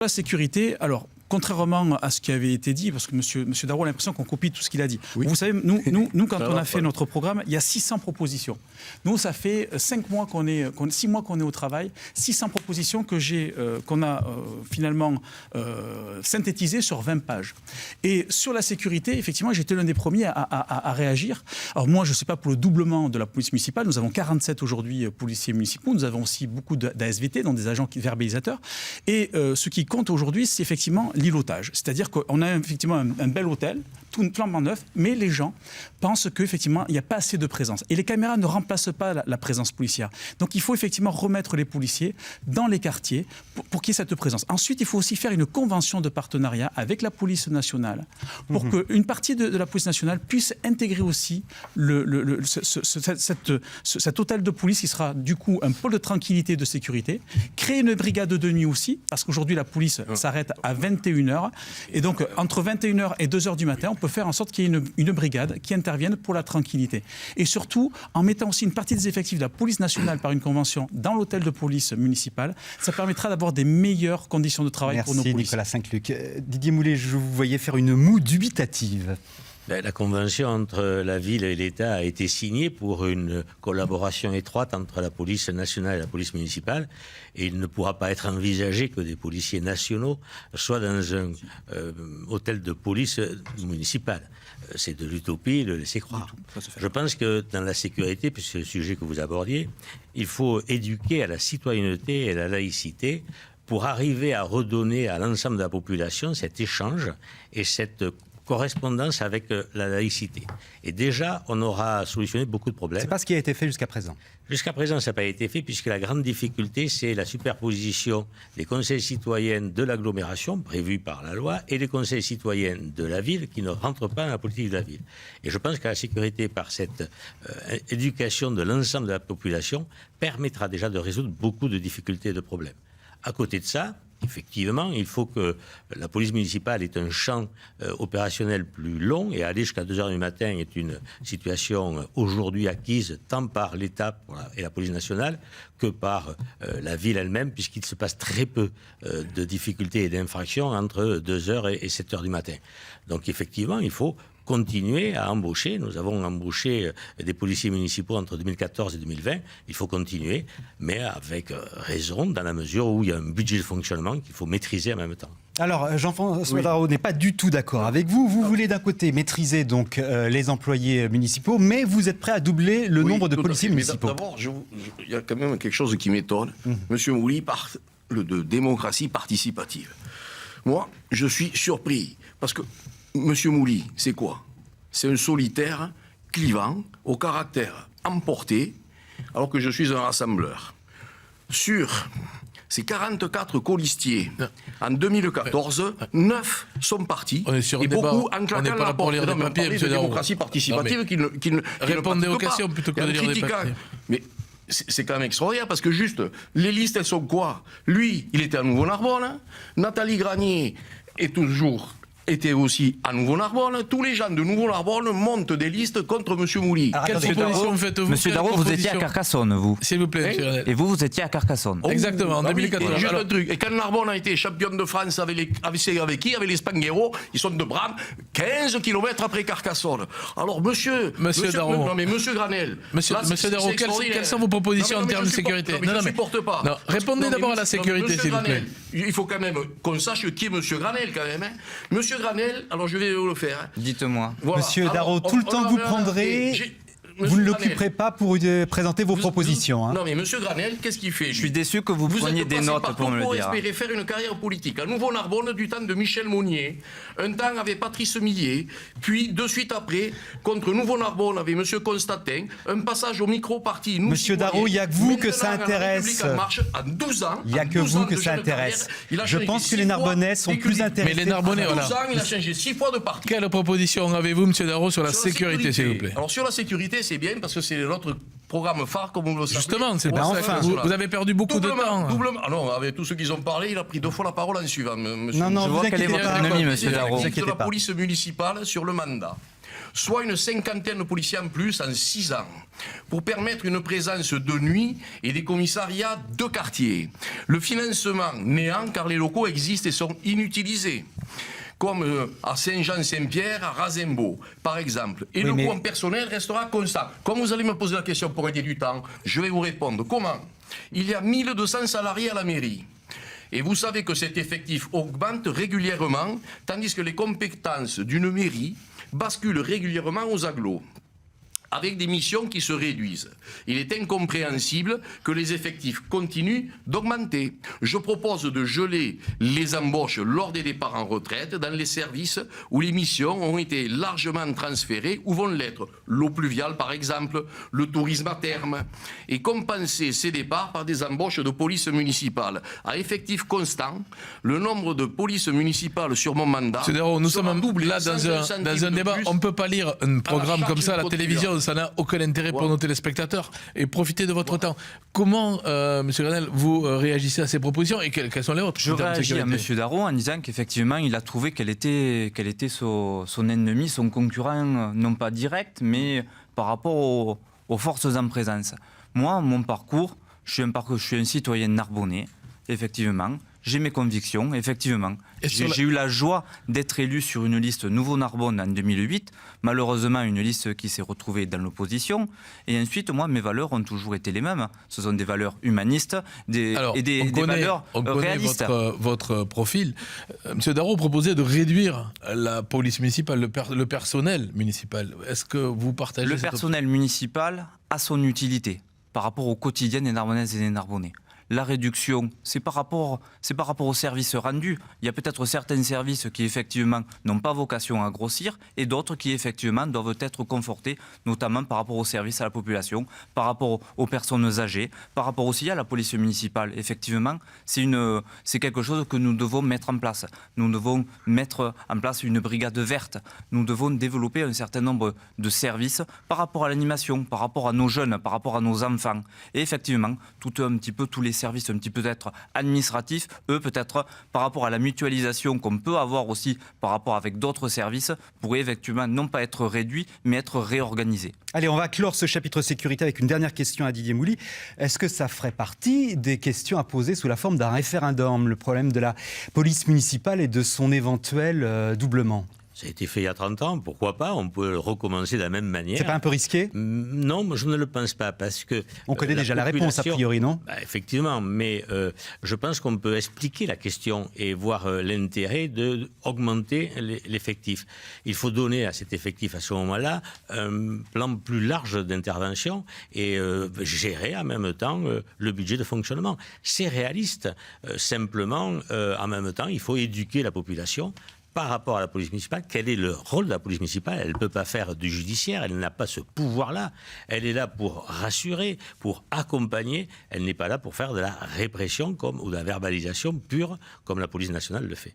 La sécurité, alors, contrairement à ce qui avait été dit, parce que monsieur Darro a l'impression qu'on copie tout ce qu'il a dit. Oui. Vous savez, nous quand on a fait notre programme, il y a 600 propositions. Nous, ça fait 6 mois qu'on est au travail, 600 propositions qu'on a finalement synthétisées sur 20 pages. Et sur la sécurité, effectivement, j'étais l'un des premiers à réagir. Alors moi, je ne sais pas pour le doublement de la police municipale, nous avons 47 aujourd'hui policiers municipaux, nous avons aussi beaucoup d'ASVT, donc des agents verbalisateurs. Et ce qui compte aujourd'hui, c'est effectivement l'îlotage. C'est-à-dire qu'on a effectivement un bel hôtel, tout flambant neuf, mais les gens pensent qu'effectivement, il n'y a pas assez de présence. Et les caméras ne remplacent pas la présence policière. Donc il faut effectivement remettre les policiers dans les quartiers pour qu'il y ait cette présence. Ensuite, il faut aussi faire une convention de partenariat avec la police nationale pour qu'une partie de la police nationale puisse intégrer aussi cet hôtel de police qui sera du coup un pôle de tranquillité et de sécurité. Créer une brigade de nuit aussi, parce qu'aujourd'hui la police s'arrête à 21h. Et donc entre 21h et 2h du matin, on peut faire en sorte qu'il y ait une brigade qui intervienne pour la tranquillité. Et surtout, en mettant aussi une partie des effectifs de la police nationale par une convention dans l'hôtel de police municipal, ça permettra d'avoir des meilleures conditions de travail pour nos policiers. Merci Nicolas Saint-Luc. Didier Moulet, je vous voyais faire une moue dubitative. La convention entre la ville et l'État a été signée pour une collaboration étroite entre la police nationale et la police municipale. Et il ne pourra pas être envisagé que des policiers nationaux soient dans un hôtel de police municipal. C'est de l'utopie, le laisser croire. Je pense que dans la sécurité, puisque c'est le sujet que vous abordiez, il faut éduquer à la citoyenneté et à la laïcité pour arriver à redonner à l'ensemble de la population cet échange et cette correspondance avec la laïcité. Et déjà, on aura solutionné beaucoup de problèmes. C'est pas ce qui a été fait jusqu'à présent. Jusqu'à présent, ça n'a pas été fait, puisque la grande difficulté, c'est la superposition des conseils citoyens de l'agglomération, prévus par la loi, et des conseils citoyens de la ville, qui ne rentrent pas dans la politique de la ville. Et je pense que la sécurité, par cette éducation de l'ensemble de la population, permettra déjà de résoudre beaucoup de difficultés et de problèmes. À côté de ça, effectivement, il faut que la police municipale ait un champ opérationnel plus long, et aller jusqu'à 2h du matin est une situation aujourd'hui acquise tant par l'État et la police nationale que par la ville elle-même, puisqu'il se passe très peu de difficultés et d'infractions entre 2h et 7h du matin. Donc effectivement, il faut continuer à embaucher. Nous avons embauché des policiers municipaux entre 2014 et 2020. Il faut continuer, mais avec raison, dans la mesure où il y a un budget de fonctionnement qu'il faut maîtriser en même temps. Alors, Jean-François Darro n'est pas du tout d'accord avec vous. Vous voulez d'un côté maîtriser donc les employés municipaux, mais vous êtes prêt à doubler le nombre de policiers municipaux. D'abord, il y a quand même quelque chose qui m'étonne. Monsieur Mouly parle de démocratie participative. Moi, je suis surpris, parce que Monsieur Mouly, c'est quoi? C'est un solitaire clivant, au caractère emporté, alors que je suis un rassembleur. Sur ces 44 colistiers, en 2014, 9 sont partis. On est sur et beaucoup en claquant la porte. Non, mais on parle de démocratie participative qui ne répondez aux questions plutôt que de lire des papiers. Mais c'est quand même extraordinaire, parce que juste, les listes, elles sont quoi? Lui, il était à Nouveau-Narbonne. Nathalie Granier était aussi à Nouveau-Narbonne. Tous les gens de Nouveau-Narbonne montent des listes contre M. Mouly. Quelle proposition faites-vous? Monsieur Darro, vous étiez à Carcassonne, vous. S'il vous plaît, monsieur Granel. Et vous étiez à Carcassonne. Exactement, en 2014. Juste un truc. Et quand Narbonne a été champion de France avec qui? Avec les Spanghero. Ils sont de Bram, 15 km après Carcassonne. Alors, monsieur Darro. Non, mais monsieur Granel. Monsieur Darro, quelles sont vos propositions en termes de sécurité? Je ne supporte pas. Non, répondez d'abord à la sécurité, s'il vous plaît. Il faut quand même qu'on sache qui est monsieur Granel, quand même. Monsieur Granel, alors je vais vous le faire. Dites-moi. Voilà. Monsieur Darro, tout le temps que vous prendrez, vous ne l'occuperez pas pour présenter vos propositions. Non mais monsieur Granel, qu'est-ce qu'il fait? Je suis déçu que vous preniez des notes pour me le dire. Vous espérez faire une carrière politique. À Nouveau-Narbonne, du temps de Michel Monnier, un temps avec Patrice Millet, puis de suite après, contre Nouveau-Narbonne avec monsieur Constantin, un passage au micro-parti. Monsieur Darro, il n'y a que vous que ça intéresse. En 12 ans. Il n'y a que vous que ça intéresse. Je pense que les Narbonnais sont plus intéressés. Mais les Narbonnais, voilà. En 12 ans, il a changé 6 fois de parti. Quelle proposition avez-vous, monsieur Darro, sur la sécurité, s'il vous plaît? Alors sur la sécurité, c'est bien parce que c'est notre programme phare, comme vous le savez. Justement, c'est au pas Assemblée enfin. nationale. Vous avez perdu beaucoup de temps. Doublement. Ah non, avec tous ceux qui ont parlé, il a pris 2 fois la parole en suivant, monsieur. Non, Je vous vois quelle est inquiétez votre pas. autonomie, monsieur Vous Darro. inquiétez De la pas. police municipale sur le mandat, soit une 50aine de policiers en plus en 6 ans, pour permettre une présence de nuit et des commissariats de quartier. Le financement néant car les locaux existent et sont inutilisés. Comme à Saint-Jean-Saint-Pierre, à Razembeau, par exemple. Et le coût en personnel restera constant. Comme vous allez me poser la question pour aider du temps, je vais vous répondre. Comment? Il y a 1200 salariés à la mairie. Et vous savez que cet effectif augmente régulièrement, tandis que les compétences d'une mairie basculent régulièrement aux agglos, avec des missions qui se réduisent. Il est incompréhensible que les effectifs continuent d'augmenter. Je propose de geler les embauches lors des départs en retraite dans les services où les missions ont été largement transférées ou vont l'être. L'eau pluviale, par exemple, le tourisme à terme. Et compenser ces départs par des embauches de police municipale. À effectif constant, le nombre de polices municipales sur mon mandat... Monsieur Darro, nous sera sommes doublé, là sans dans un débat. On ne peut pas lire un programme comme ça à la télévision. Ça n'a aucun intérêt pour nos téléspectateurs. Et profitez de votre temps. Comment, monsieur Grenelle, vous réagissez à ces propositions et quelles sont les autres? Je réagis à monsieur Darro en disant qu'effectivement, il a trouvé quel était son ennemi, son concurrent, non pas direct, mais par rapport aux forces en présence. Moi, mon parcours, je suis un citoyen narbonnais, effectivement. J'ai mes convictions, effectivement. J'ai eu la joie d'être élu sur une liste Nouveau Narbonne en 2008. Malheureusement, une liste qui s'est retrouvée dans l'opposition. Et ensuite, moi, mes valeurs ont toujours été les mêmes. Ce sont des valeurs humanistes des valeurs réalistes. Votre profil. Monsieur Darro proposait de réduire la police municipale, le personnel municipal. Est-ce que vous partagez Le personnel municipal a son utilité par rapport au quotidien des Narbonnaises et des Narbonnais. La réduction, c'est par rapport aux services rendus. Il y a peut-être certains services qui, effectivement, n'ont pas vocation à grossir et d'autres qui, effectivement, doivent être confortés, notamment par rapport aux services à la population, par rapport aux personnes âgées, par rapport aussi à la police municipale. Effectivement, c'est quelque chose que nous devons mettre en place. Nous devons mettre en place une brigade verte. Nous devons développer un certain nombre de services par rapport à l'animation, par rapport à nos jeunes, par rapport à nos enfants. Et effectivement, tous les services un petit peu peut-être administratifs, eux peut-être par rapport à la mutualisation qu'on peut avoir aussi par rapport avec d'autres services, pourraient effectivement non pas être réduits mais être réorganisés. Allez, on va clore ce chapitre sécurité avec une dernière question à Didier Mouly. Est-ce que ça ferait partie des questions à poser sous la forme d'un référendum, le problème de la police municipale et de son éventuel doublement ? Ça a été fait il y a 30 ans, pourquoi pas? On peut recommencer de la même manière. C'est pas un peu risqué? Non, je ne le pense pas, parce que... On connaît déjà la réponse, a priori, non? Effectivement, mais je pense qu'on peut expliquer la question et voir l'intérêt d'augmenter l'effectif. Il faut donner à cet effectif, à ce moment-là, un plan plus large d'intervention et gérer en même temps le budget de fonctionnement. C'est réaliste. Simplement, en même temps, il faut éduquer la population par rapport à la police municipale. Quel est le rôle de la police municipale? Elle ne peut pas faire du judiciaire, elle n'a pas ce pouvoir-là. Elle est là pour rassurer, pour accompagner. Elle n'est pas là pour faire de la répression ou de la verbalisation pure, comme la police nationale le fait.